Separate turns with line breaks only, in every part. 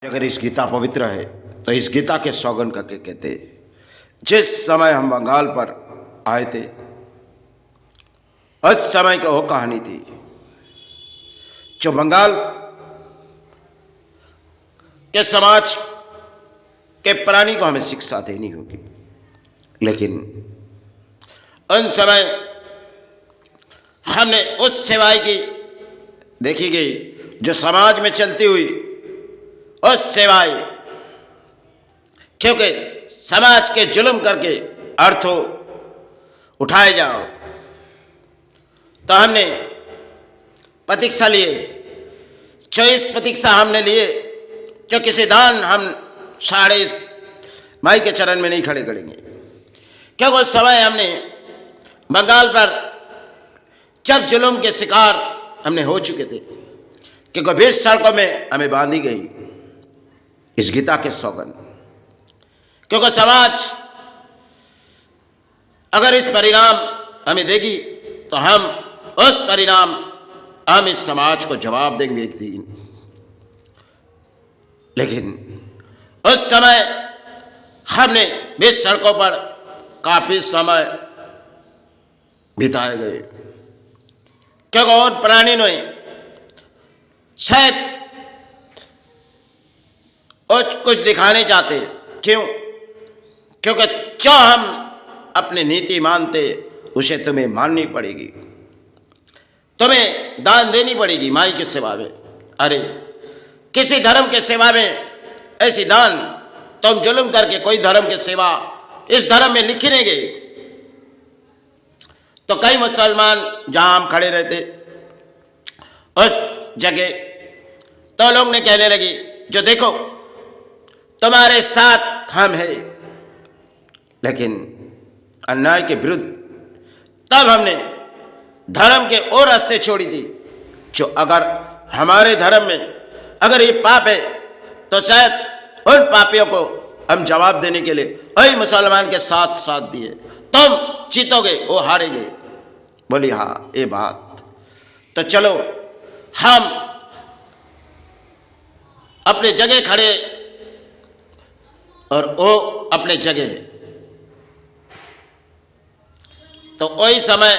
अगर इस गीता पवित्र है तो इस गीता के सौगंध करके कहते, जिस समय हम बंगाल पर आए थे उस समय की वो कहानी थी जो बंगाल के समाज के प्राणी को हमें शिक्षा देनी होगी। लेकिन उन समय हमने उस सेवाई की देखी गई जो समाज में चलती हुई उस सेवाई, क्योंकि समाज के जुल्म करके अर्थों उठाए जाओ तो हमने प्रतीक्षा लिए, 24 प्रतीक्षा हमने लिए जो किसी दान हम साढ़े माई के चरण में नहीं खड़े करेंगे, क्योंकि उस समय हमने बंगाल पर जब जुल्म के शिकार हमने हो चुके थे, क्योंकि 20 सड़कों में हमें बांधी गई इस गीता के सौगंध, क्योंकि समाज अगर इस परिणाम हमें देगी तो हम उस परिणाम हम इस समाज को जवाब देंगे एक दिन। लेकिन उस समय हमने 20 सड़कों पर काफी समय बिताए गए, क्योंकि उन प्राणी ने शायद और कुछ दिखाने चाहते, क्यों? क्योंकि जो हम अपनी नीति मानते उसे तुम्हें माननी पड़ेगी, तुम्हें दान देनी पड़ेगी माई की सेवा में। अरे किसी धर्म के सेवा में ऐसी दान तुम जुल्म करके कोई धर्म की सेवा इस धर्म में लिखी नहीं गई। तो कई मुसलमान जहां हम खड़े रहते उस जगह तो लोग ने कहने लगी, जो देखो तुम्हारे साथ हम हैं। लेकिन अन्याय के विरुद्ध तब हमने धर्म के और रास्ते छोड़ी थी, जो अगर हमारे धर्म में अगर ये पाप है तो शायद उन पापियों को हम जवाब देने के लिए वही मुसलमान के साथ साथ दिए, तुम जीतोगे वो हारेंगे। बोली हाँ ये बात तो चलो हम अपने जगह खड़े और वो अपने जगह। तो वही समय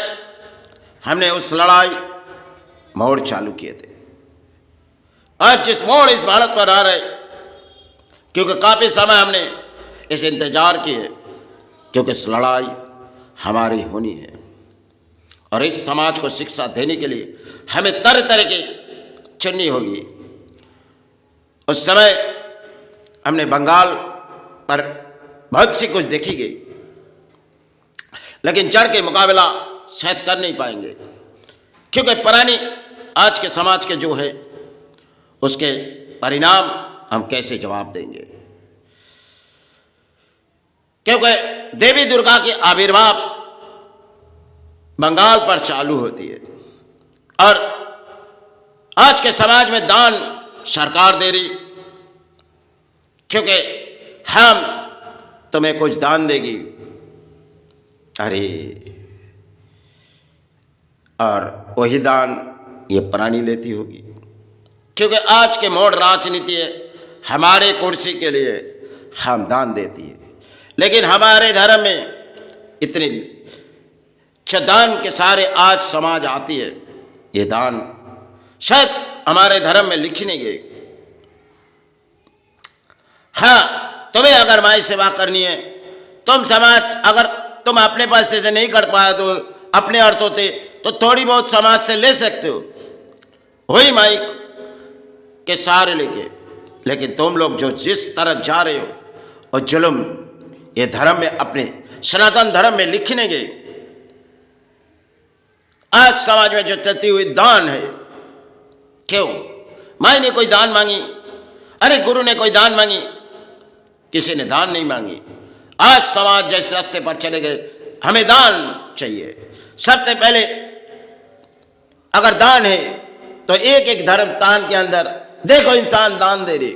हमने उस लड़ाई मोड़ चालू किए थे। आज जिस मोड़ इस भारत पर आ रहे, क्योंकि काफी समय हमने इस इंतजार किए, क्योंकि इस लड़ाई हमारी होनी है और इस समाज को शिक्षा देने के लिए हमें तरह तरह की चुननी होगी। उस समय हमने बंगाल पर बहुत सी कुछ देखी गई, लेकिन जड़ के मुकाबला शायद कर नहीं पाएंगे, क्योंकि पुरानी आज के समाज के जो है उसके परिणाम हम कैसे जवाब देंगे। क्योंकि देवी दुर्गा की आविर्भाव बंगाल पर चालू होती है और आज के समाज में दान सरकार दे रही, क्योंकि हम तुम्हें कुछ दान देगी। अरे और वही दान ये प्राणी लेती होगी, क्योंकि आज के मोड़ राजनीति है हमारे कुर्सी के लिए हम दान देती है। लेकिन हमारे धर्म में इतनी दान के सारे आज समाज आती है, ये दान शायद हमारे धर्म में लिखी नहीं गई। हाँ तुम्हें अगर माई सेवा करनी है, तुम समाज अगर तुम अपने पैसे से नहीं कर पाए तो अपने अर्थों से तो थोड़ी बहुत समाज से ले सकते हो, वही माई के सहारे लेके। लेकिन तुम लोग जो जिस तरह जा रहे हो और जुल्म ये धर्म में अपने सनातन धर्म में लिखी नहीं गई। आज समाज में जो चलती हुई दान है, क्यों माई ने कोई दान मांगी? अरे गुरु ने कोई दान मांगी? किसी ने दान नहीं मांगी। आज समाज जिस रास्ते पर चले गए, हमें दान चाहिए। सबसे पहले अगर दान है तो एक एक धर्म दान के अंदर देखो इंसान दान दे रहे।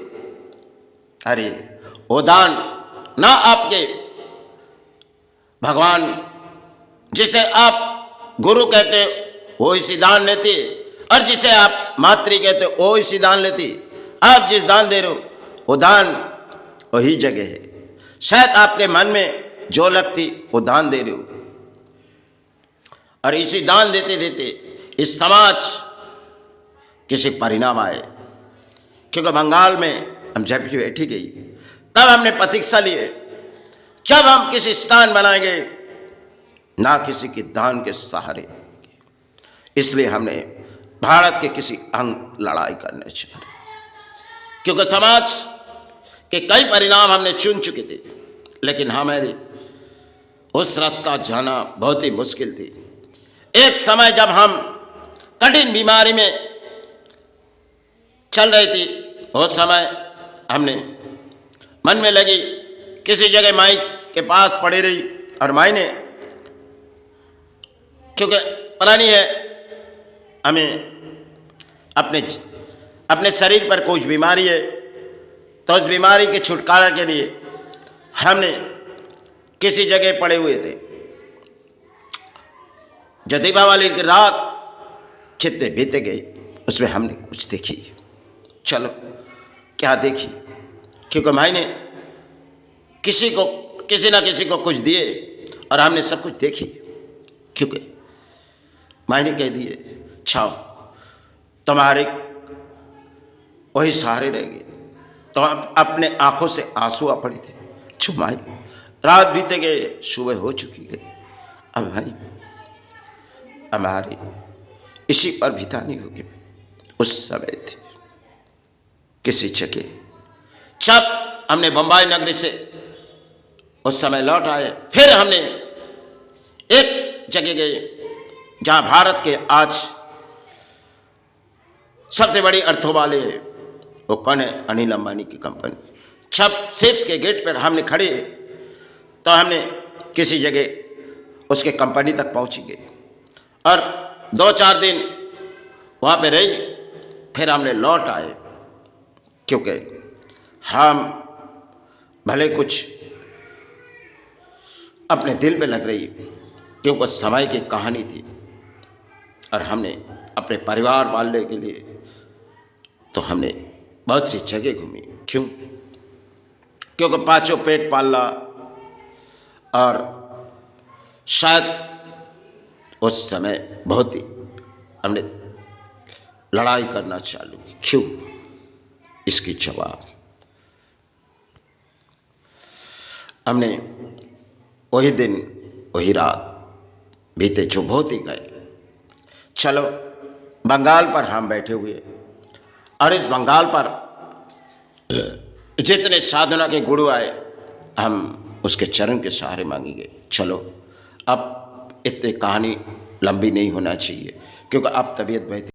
अरे वो दान ना आपके भगवान जिसे आप गुरु कहते वो इसी दान लेती, और जिसे आप मातृ कहते वो इसी दान लेती। आप जिस दान दे रहे हो वो दान वही जगह है। शायद आपके मन में जो लगती वो दान दे रहे हो, और इसी दान देते देते इस समाज किसी परिणाम आए। क्योंकि बंगाल में हम जब बैठी गई तब हमने प्रतीक्षा लिए, जब हम किसी स्थान बनाएंगे ना किसी के दान के सहारे, इसलिए हमने भारत के किसी अंग लड़ाई करने चाहिए। क्योंकि समाज के कई परिणाम हमने चुन चुके थे, लेकिन हमारी उस रास्ता जाना बहुत ही मुश्किल थी। एक समय जब हम कठिन बीमारी में चल रही थी, उस समय हमने मन में लगी किसी जगह माई के पास पड़ी रही, और माई ने, क्योंकि पता नहीं है हमें अपने शरीर पर कुछ बीमारी है, तो उस बीमारी के छुटकारा के लिए हमने किसी जगह पड़े हुए थे। जो दीपावली की रात कितने बीते गए, उसमें हमने कुछ देखी। चलो क्या देखी, क्योंकि माई ने किसी ना किसी को कुछ दिए और हमने सब कुछ देखी। क्योंकि माई ने कह दिए, छाओ तुम्हारे वही सहारे रह गए। तो हम अपने आंखों से आंसू आ पड़ी थे। छुमाई रात बीते गए, सुबह हो चुकी गई। अब भाई हमारी इसी पर बितानी होगी। उस समय थी किसी जगह, जब हमने बम्बई नगरी से उस समय लौट आए, फिर हमने एक जगह गए जहां भारत के आज सबसे बड़ी अर्थों वाले, वो कौन है, अनिल अंबानी की कंपनी। जब सेफ्स के गेट पर हमने खड़े, तो हमने किसी जगह उसके कंपनी तक पहुंची गए और 2-4 दिन वहाँ पे रही। फिर हमने लौट आए, क्योंकि हम भले कुछ अपने दिल पे लग रही, क्योंकि समय की कहानी थी, और हमने अपने परिवार पालने के लिए तो हमने बहुत सी जगह घूमी। क्यों? क्योंकि पांचों पेट पालना, और शायद उस समय बहुत ही हमने लड़ाई करना चालू की। क्यों? इसकी जवाब हमने वही दिन वही रात बीते जो बहुत ही गए। चलो बंगाल पर हम बैठे हुए, और इस बंगाल पर जितने साधना के गुरु आए, हम उसके चरण के सहारे मांगेंगे। चलो अब इतनी कहानी लंबी नहीं होना चाहिए, क्योंकि अब तबीयत बहुत